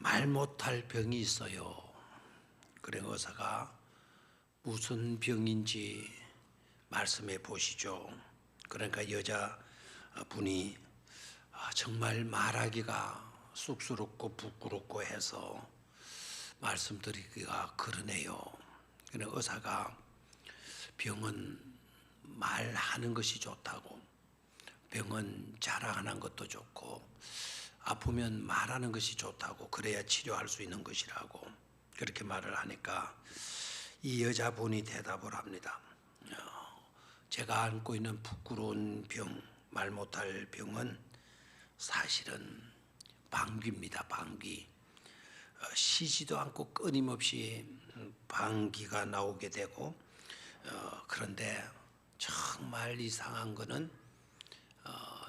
말 못할 병이 있어요. 그래 의사가 무슨 병인지 말씀해 보시죠. 그러니까 여자분이 정말 말하기가 쑥스럽고 부끄럽고 해서 말씀드리기가 그러네요. 그래 의사가 병은 말하는 것이 좋다고, 병은 자랑하는 것도 좋고, 아프면 말하는 것이 좋다고, 그래야 치료할 수 있는 것이라고 그렇게 말을 하니까 이 여자분이 대답을 합니다. 제가 안고 있는 부끄러운 병, 말 못할 병은 사실은 방귀입니다. 방귀. 쉬지도 않고 끊임없이 방귀가 나오게 되고, 그런데 정말 이상한 거는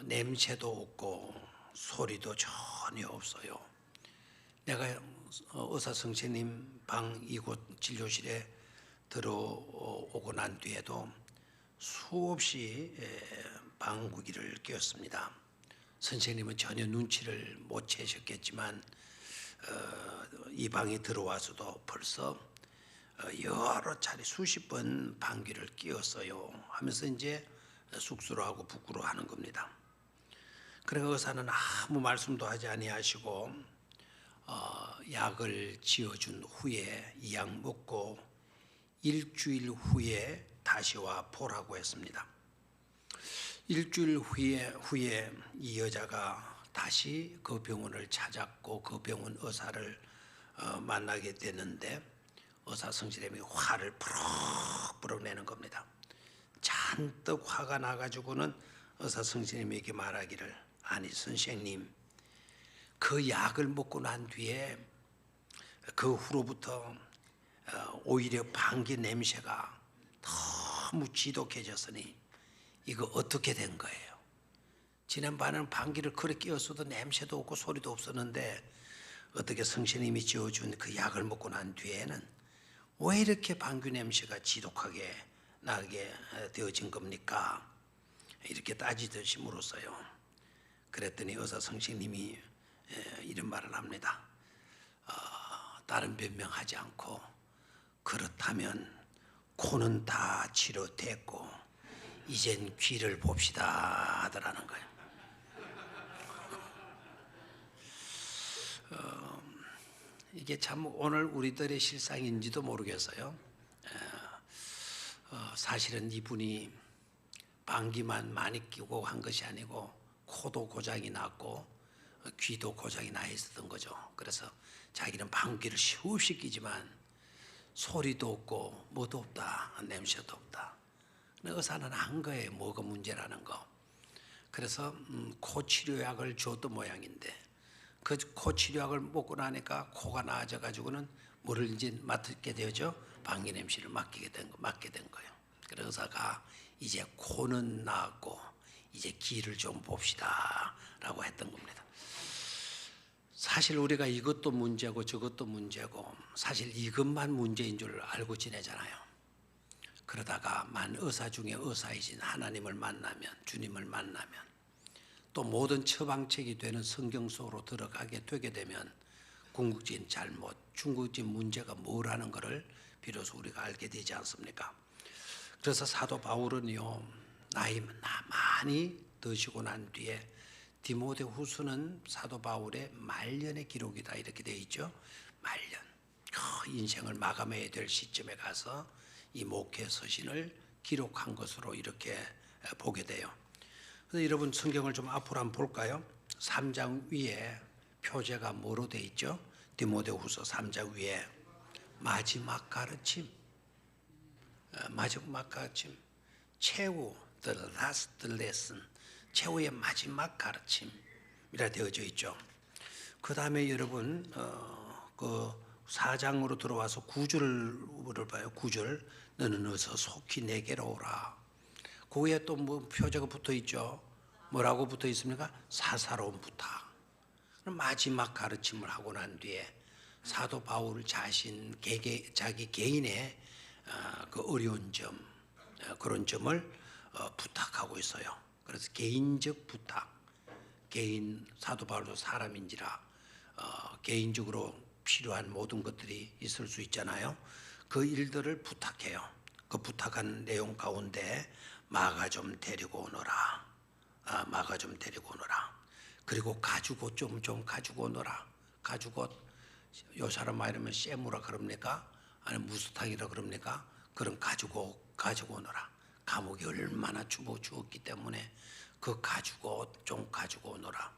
냄새도 없고 소리도 전혀 없어요. 내가 의사 선생님 방 이곳 진료실에 들어오고 난 뒤에도 수없이 방귀를 뀌었습니다. 선생님은 전혀 눈치를 못 채셨겠지만 이 방에 들어와서도 벌써 여러 차례 수십 번 방귀를 뀌었어요 하면서 이제 쑥스러워하고 부끄러워하는 겁니다. 그래서 의사는 아무 말씀도 하지 아니하시고 약을 지어준 후에 이 약 먹고 일주일 후에 다시 와 보라고 했습니다. 일주일 후에 이 여자가 다시 그 병원을 찾았고 그 병원 의사를 만나게 되는데 의사 선생님이 화를 부럭부럭 내는 겁니다. 잔뜩 화가 나가지고는 의사 선생님에게 말하기를, 아니 선생님, 그 약을 먹고 난 뒤에 그 후로부터 오히려 방귀 냄새가 너무 지독해졌으니 이거 어떻게 된 거예요? 지난번에는 방귀를 그렇게 뀌었어도 냄새도 없고 소리도 없었는데 어떻게 선생님이 지어준 그 약을 먹고 난 뒤에는 왜 이렇게 방귀 냄새가 지독하게 나게 되어진 겁니까? 이렇게 따지듯이 물었어요. 그랬더니 의사 선생님이 이런 말을 합니다. 다른 변명하지 않고, 그렇다면 코는 다 치료됐고 이젠 귀를 봅시다 하더라는 거예요. 이게 참 오늘 우리들의 실상인지도 모르겠어요. 사실은 이분이 방귀만 많이 끼고 한 것이 아니고 코도 고장이 났고 귀도 고장이 나 있었던 거죠. 그래서 자기는 방귀를 수없이 끼지만 소리도 없고 뭐도 없다, 냄새도 없다. 의사는 안 거예요, 뭐가 문제라는 거. 그래서 코 치료약을 줬던 모양인데 그 코 치료약을 먹고 나니까 코가 나아져 가지고는 뭐를 이제 맡게 되죠? 방귀 냄새를 맡게 된 거예요. 그래서 의사가 이제 코는 나았고 이제 귀를 좀 봅시다라고 했던 겁니다. 사실 우리가 이것도 문제고 저것도 문제고 사실 이것만 문제인 줄 알고 지내잖아요. 그러다가 만 의사 중에 의사이신 하나님을 만나면, 주님을 만나면, 또 모든 처방책이 되는 성경 속으로 들어가게 되게 되면 궁극적인 잘못, 중국적인 문제가 뭐라는 것을 비로소 우리가 알게 되지 않습니까? 그래서 사도 바울은요, 나이 많이 드시고 난 뒤에 디모데후서는 사도 바울의 말년의 기록이다 이렇게 되어 있죠. 말년, 인생을 마감해야 될 시점에 가서 이 목회 서신을 기록한 것으로 이렇게 보게 돼요. 그래서 여러분 성경을 좀 앞으로 한번 볼까요? 3장 위에 표제가 뭐로 되어 있죠? 디모데후서 3장 위에 마지막 가르침, 마지막 가르침, 최후, the last lesson, 최후의 마지막 가르침이라 되어져 있죠. 그 다음에 여러분 그 4장으로 들어와서 9절을 봐요. 9절, 너는 어서 속히 내게로 오라. 그 위에 또 뭐 표제가 붙어 있죠. 뭐라고 붙어 있습니까? 사사로운 부탁. 마지막 가르침을 하고 난 뒤에 사도 바울 자신 자기 개인의 그 어려운 점, 그런 점을 부탁하고 있어요. 그래서 개인적 부탁, 개인 사도 바울도 사람인지라 개인적으로 필요한 모든 것들이 있을 수 있잖아요. 그 일들을 부탁해요. 그 부탁한 내용 가운데 마가 좀 데리고 오너라. 마가 좀 데리고 오너라. 그리고 가죽옷 좀 가지고 오너라. 가죽옷, 요 사람 말하면 쇠무라 그럽니까? 아니면 무스탕이라 그럽니까? 그런 가죽옷 가지고 오너라. 감옥이 얼마나 추웠기 때문에 그 가죽옷 좀 가지고 오너라.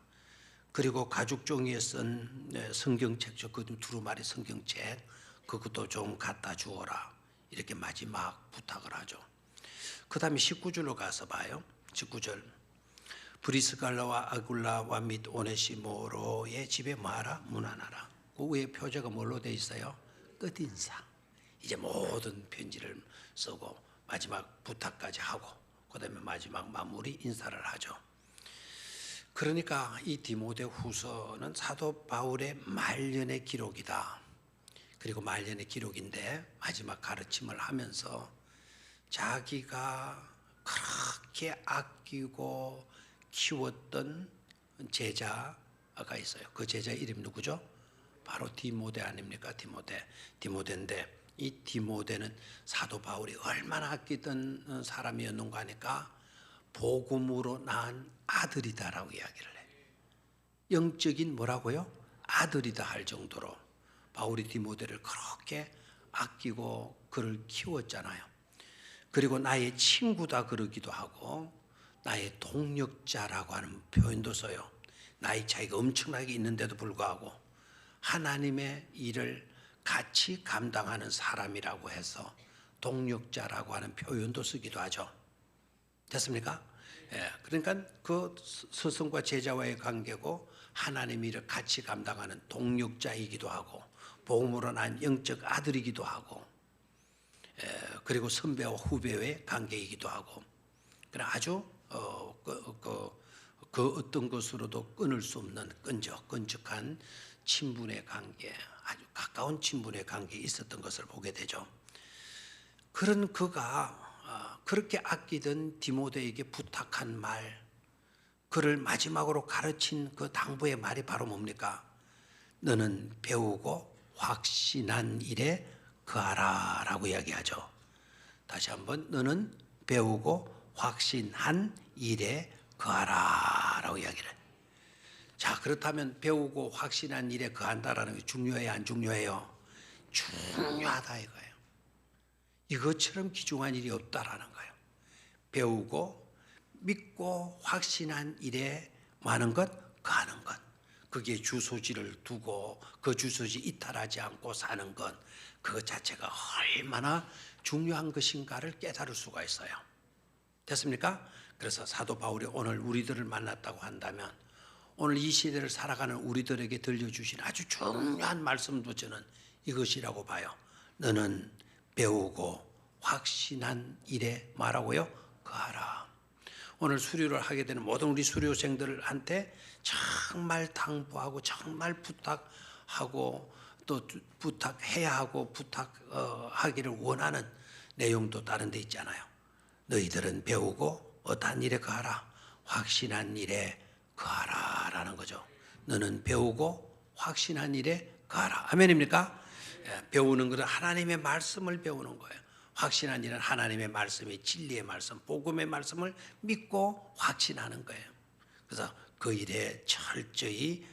그리고 가죽 종이에 쓴 성경책, 그 두루마리 성경책, 그것도 좀 갖다 주어라. 이렇게 마지막 부탁을 하죠. 그 다음에 19절로 가서 봐요. 19절. 브리스갈라와 아굴라와 및 오네시모로의 집에 뭐하라? 문안하라. 그 위에 표제가 뭘로 돼 있어요? 끝인사. 이제 모든 편지를 쓰고 마지막 부탁까지 하고 그 다음에 마지막 마무리 인사를 하죠. 그러니까 이 디모데후서는 사도 바울의 말년의 기록이다. 그리고 말년의 기록인데 마지막 가르침을 하면서 자기가 그렇게 아끼고 키웠던 제자가 있어요. 그 제자 이름 누구죠? 바로 디모데 아닙니까? 디모데인데 이 디모데는 사도 바울이 얼마나 아끼던 사람이었는가 하니까 복음으로 낳은 아들이다라고 이야기를 해요. 영적인 뭐라고요? 아들이다 할 정도로 바울이 디모데를 그렇게 아끼고 그를 키웠잖아요. 그리고 나의 친구다 그러기도 하고 나의 동력자라고 하는 표현도 써요. 나이 차이가 엄청나게 있는데도 불구하고 하나님의 일을 같이 감당하는 사람이라고 해서 동력자라고 하는 표현도 쓰기도 하죠. 됐습니까? 예, 그러니까 그 스승과 제자와의 관계고 하나님 일을 같이 감당하는 동력자이기도 하고 복음으로 난 영적 아들이기도 하고 그리고 선배와 후배의 관계이기도 하고 아주 그 어떤 것으로도 끊을 수 없는 끈적한 친분의 관계, 아주 가까운 친분의 관계에 있었던 것을 보게 되죠. 그런 그가 그렇게 아끼던 디모데에게 부탁한 말, 그를 마지막으로 가르친 그 당부의 말이 바로 뭡니까? 너는 배우고 확신한 일에 거하라 라고 이야기하죠. 다시 한번 너는 배우고 확신한 일에 거하라 라고 이야기를 해요. 자, 그렇다면 배우고 확신한 일에 거한다라는 게 중요해요, 안 중요해요? 중요하다 이거예요. 이것처럼 귀중한 일이 없다라는 거예요. 배우고 믿고 확신한 일에 많은 것, 거하는 것. 그게 주소지를 두고 그 주소지 이탈하지 않고 사는 것, 그것 자체가 얼마나 중요한 것인가를 깨달을 수가 있어요. 됐습니까? 그래서 사도 바울이 오늘 우리들을 만났다고 한다면 오늘 이 시대를 살아가는 우리들에게 들려주신 아주 중요한 말씀도 저는 이것이라고 봐요. 너는 배우고 확신한 일에 말하고요, 거하라. 오늘 수료를 하게 되는 모든 우리 수료생들한테 정말 당부하고 정말 부탁하고 또 부탁해야 하고 부탁하기를 원하는 내용도 다른 데 있잖아요. 너희들은 배우고 어떠한 일에 거하라. 확신한 일에 거하라 라는 거죠. 너는 배우고 확신한 일에 거하라. 아멘입니까? 배우는 것은 하나님의 말씀을 배우는 거예요. 확신한 일은 하나님의 말씀이 진리의 말씀, 복음의 말씀을 믿고 확신하는 거예요. 그래서 그 일에 철저히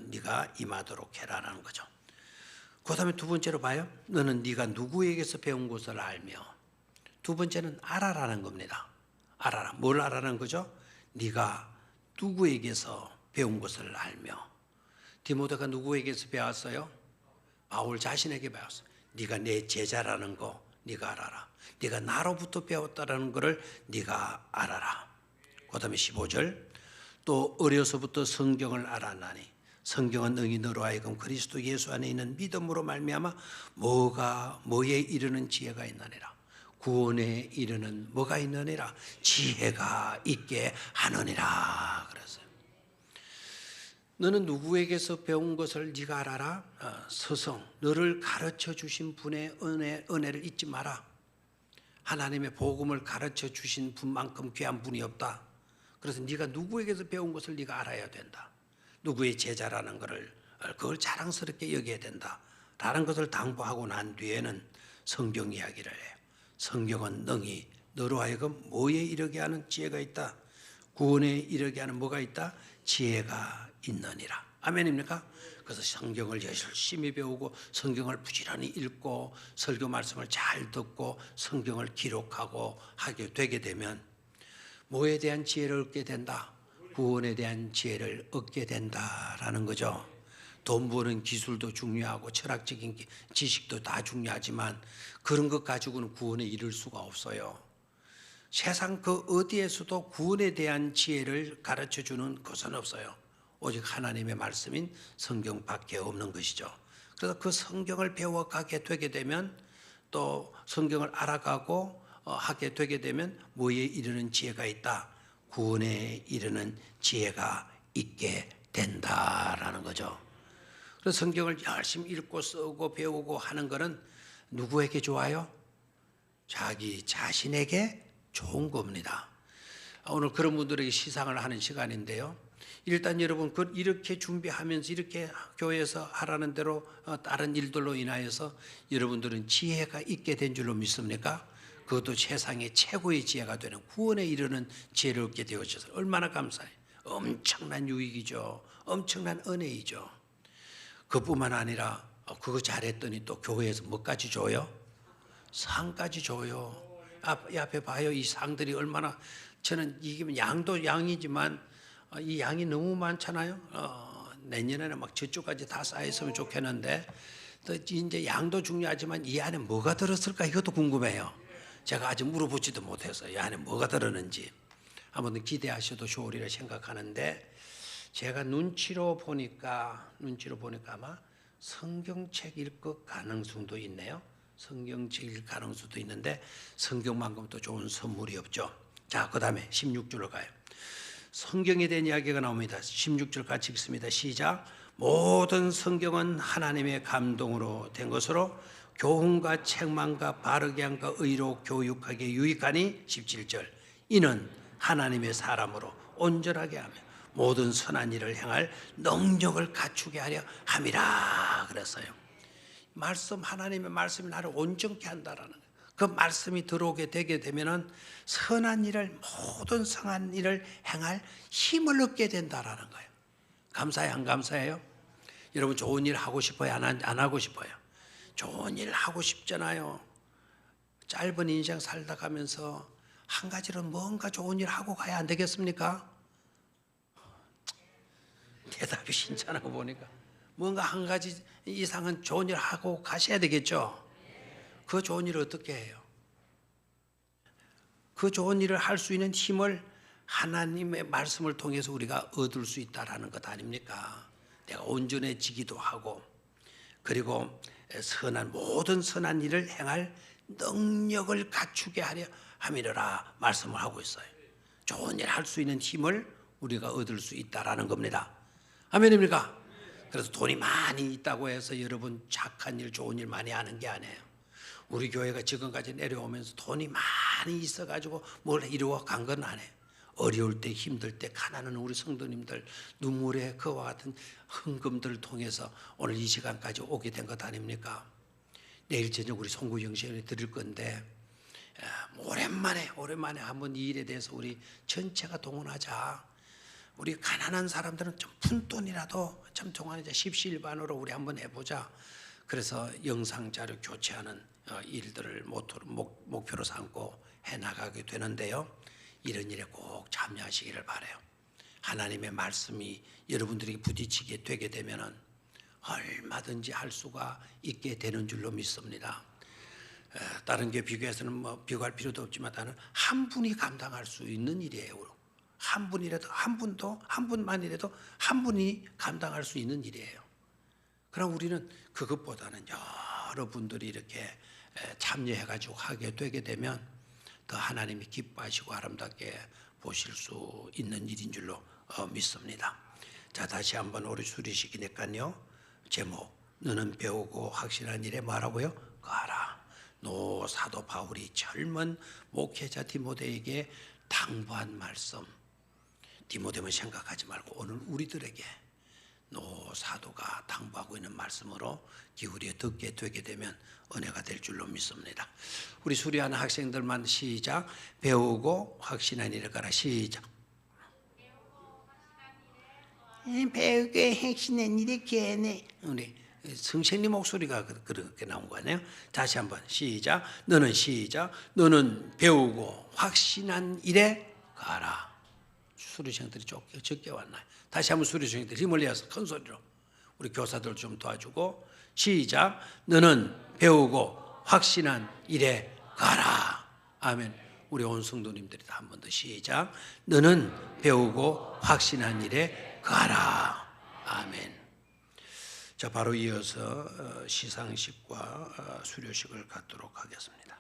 네가 임하도록 해라라는 거죠. 그 다음에 두 번째로 봐요. 너는 네가 누구에게서 배운 것을 알며. 두 번째는 알아라는 겁니다. 알아라. 뭘 알아라는 거죠? 네가 누구에게서 배운 것을 알며. 디모데가 누구에게서 배웠어요? 바울 자신에게 배웠어요. 네가 내 제자라는 거 네가 알아라. 네가 나로부터 배웠다라는 것을 네가 알아라. 그 다음에 15절. 또 어려서부터 성경을 알았나니 성경은 능히 너로 하여금 그리스도 예수 안에 있는 믿음으로 말미암아 뭐에 이르는 지혜가 있느니라. 구원에 이르는 뭐가 있느니라? 지혜가 있게 하느니라 그랬어요. 너는 누구에게서 배운 것을 네가 알아라? 스승, 너를 가르쳐 주신 분의 은혜를 잊지 마라. 하나님의 복음을 가르쳐 주신 분만큼 귀한 분이 없다. 그래서 네가 누구에게서 배운 것을 네가 알아야 된다. 누구의 제자라는 것을 그걸 자랑스럽게 여겨야 된다라는 것을 당부하고 난 뒤에는 성경 이야기를 해요. 성경은 능히 너로 하여금 뭐에 이르게 하는 지혜가 있다. 구원에 이르게 하는 뭐가 있다? 지혜가 있느니라. 아멘입니까? 그래서 성경을 열심히 배우고 성경을 부지런히 읽고 설교 말씀을 잘 듣고 성경을 기록하고 하게 되게 되면 뭐에 대한 지혜를 얻게 된다? 구원에 대한 지혜를 얻게 된다라는 거죠. 돈 버는 기술도 중요하고 철학적인 지식도 다 중요하지만 그런 것 가지고는 구원에 이를 수가 없어요. 세상 그 어디에서도 구원에 대한 지혜를 가르쳐 주는 것은 없어요. 오직 하나님의 말씀인 성경밖에 없는 것이죠. 그래서 그 성경을 배워가게 되게 되면 또 성경을 알아가고 하게 되게 되면 뭐에 이르는 지혜가 있다? 구원에 이르는 지혜가 있게 된다라는 거죠. 그래서 성경을 열심히 읽고 쓰고 배우고 하는 것은 누구에게 좋아요? 자기 자신에게 좋은 겁니다. 오늘 그런 분들에게 시상을 하는 시간인데요. 일단 여러분 이렇게 준비하면서 이렇게 교회에서 하라는 대로 다른 일들로 인하여서 여러분들은 지혜가 있게 된 줄로 믿습니까? 그것도 세상의 최고의 지혜가 되는 구원에 이르는 지혜를 얻게 되어져서 얼마나 감사해요. 엄청난 유익이죠. 엄청난 은혜이죠. 그뿐만 아니라 그거 잘했더니 또 교회에서 뭐까지 줘요? 상까지 줘요. 이 앞에 봐요. 이 상들이 얼마나, 저는 이게 양도 양이지만 이 양이 너무 많잖아요. 내년에는 막 저쪽까지 다 쌓였으면 좋겠는데 또 이제 양도 중요하지만 이 안에 뭐가 들었을까 이것도 궁금해요. 제가 아직 물어보지도 못해서 이 안에 뭐가 들었는지 한번 기대하셔도 좋으리라 생각하는데, 제가 눈치로 보니까 아마 성경책일 것 가능성도 있네요. 성경책일 가능성도 있는데 성경만큼 또 좋은 선물이 없죠. 자, 그 다음에 16절로 가요. 성경에 대한 이야기가 나옵니다. 16절 같이 읽습니다. 시작. 모든 성경은 하나님의 감동으로 된 것으로 교훈과 책망과 바르게 함과 의로 교육하기에 유익하니 17절. 이는 하나님의 사람으로 온전하게 하며 모든 선한 일을 행할 능력을 갖추게 하려 함이라 그랬어요. 말씀, 하나님의 말씀이 나를 온전케 한다라는 거예요. 그 말씀이 들어오게 되게 되면은 선한 일을, 모든 선한 일을 행할 힘을 얻게 된다라는 거예요. 감사해요, 안 감사해요? 여러분 좋은 일 하고 싶어요, 안 하고 싶어요? 좋은 일 하고 싶잖아요. 짧은 인생 살다 가면서 한 가지로 뭔가 좋은 일 하고 가야 안 되겠습니까? 대답이 신선하고 보니까 뭔가 한 가지 이상은 좋은 일 하고 가셔야 되겠죠. 그 좋은 일을 어떻게 해요? 그 좋은 일을 할 수 있는 힘을 하나님의 말씀을 통해서 우리가 얻을 수 있다라는 것 아닙니까? 내가 온전해지기도 하고, 그리고 모든 선한 일을 행할 능력을 갖추게 하려 함이라 말씀을 하고 있어요. 좋은 일 할 수 있는 힘을 우리가 얻을 수 있다라는 겁니다. 아멘입니까? 그래서 돈이 많이 있다고 해서 여러분 착한 일, 좋은 일 많이 하는 게 아니에요. 우리 교회가 지금까지 내려오면서 돈이 많이 있어가지고 뭘 이루어 간 건 아니에요. 어려울 때, 힘들 때 가난한 우리 성도님들 눈물의 그와 같은 헌금들을 통해서 오늘 이 시간까지 오게 된 것 아닙니까? 내일 저녁 우리 송구 영신에 드릴 건데 오랜만에 한번 이 일에 대해서 우리 전체가 동원하자. 우리 가난한 사람들은 좀 푼돈이라도 좀 동원하자. 십시일반으로 우리 한번 해보자. 그래서 영상자료 교체하는 일들을 목표로 삼고 해나가게 되는데요. 이런 일에 꼭 참여하시기를 바라요. 하나님의 말씀이 여러분들이 부딪히게 되게 되면은 얼마든지 할 수가 있게 되는 줄로 믿습니다. 다른 게 비교해서는 뭐 비교할 필요도 없지만 나는 한 분이 감당할 수 있는 일이에요. 한 분만이라도 한 분이 감당할 수 있는 일이에요. 그럼 우리는 그것보다는 여러분들이 이렇게 참여해가지고 하게 되게 되면 더 하나님이 기뻐하시고 아름답게 보실 수 있는 일인 줄로 믿습니다. 자, 다시 한번 우리 수리시키니까요. 제목, 너는 배우고 확실한 일에 뭐라고요? 가라. 노 사도 바울이 젊은 목회자 디모데에게 당부한 말씀. 디모데만 생각하지 말고 오늘 우리들에게 노 사도가 당부하고 있는 말씀으로 기울여 듣게 되게 되면 은혜가 될 줄로 믿습니다. 우리 수리하는 학생들만 시작. 배우고 확신한 일을 가라. 시작. 배우고 핵심은 이렇게 하네. 우리 선생님 목소리가 그렇게 나온 거 아니에요? 다시 한번 시작. 너는 시작. 너는 배우고 확신한 일에 가라. 수료생들이 적게 왔나요? 다시 한번 수료생들 힘을 내어서 큰 소리로 우리 교사들 좀 도와주고 시작. 너는 배우고 확신한 일에 가라. 아멘. 우리 온 성도님들이 다 한 번 더 시작. 너는 배우고 확신한 일에 가라. 아멘. 자, 바로 이어서 시상식과 수료식을 갖도록 하겠습니다.